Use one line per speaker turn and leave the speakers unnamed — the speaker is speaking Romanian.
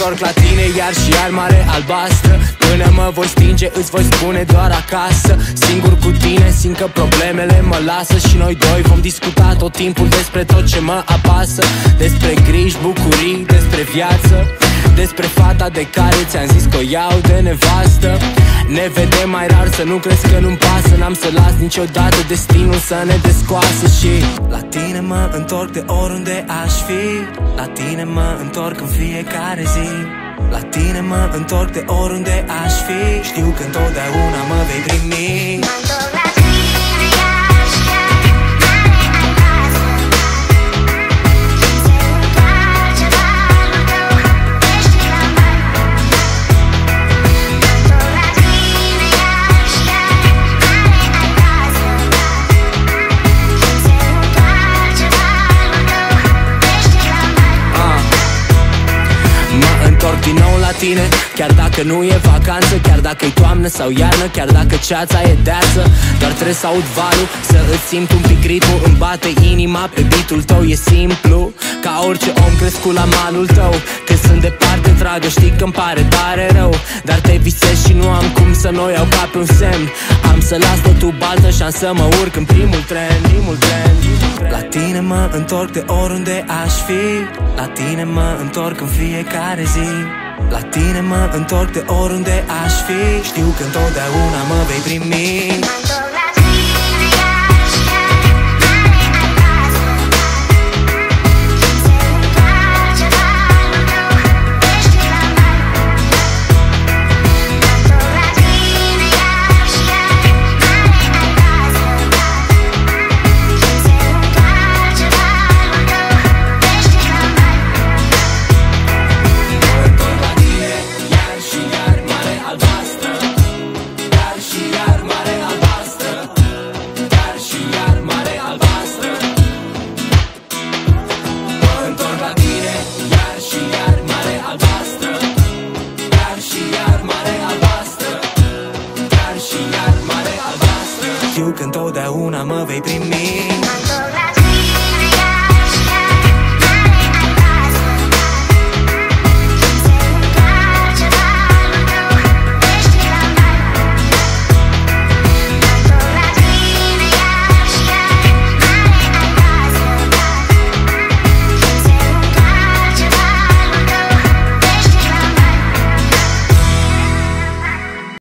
întorc la tine iar și iar, mare albastră. Până mă voi stinge, îți voi spune doar acasă. Singur cu tine, simt că problemele mă lasă. Și noi doi vom discuta tot timpul despre tot ce mă apasă. Despre griji, bucurii, despre viață, despre fata de care ți-am zis că o iau de nevastă. Ne vedem mai rar, să nu crezi că nu-mi pasă. N-am să las niciodată destinul să ne descoasă. Și la tine mă întorc de oriunde aș fi. La tine mă întorc în fiecare zi. La tine mă întorc de oriunde aș fi. Știu că întotdeauna mă vei primi. Întorc din nou la tine, chiar dacă nu e vacanță, chiar dacă e toamnă sau iarnă, chiar dacă ceața e deață. Doar trebuie să aud valul, să îți simt un pic ritmul. Îmi bate inima pe beat-ul tău, e simplu. Ca orice om crescut la malul tău. Când sunt departe, dragă, știi că-mi pare tare rău. Dar te visez și nu am cum să nu iau ca pe un semn. Am să las totul baltă și am să mă urc în primul tren. La tine mă întorc de oriunde aș fi. La tine mă întorc în fiecare zi. La tine mă întorc de oriunde aș fi. Știu că întotdeauna mă vei primi. Știu că întotdeauna mă vei primi.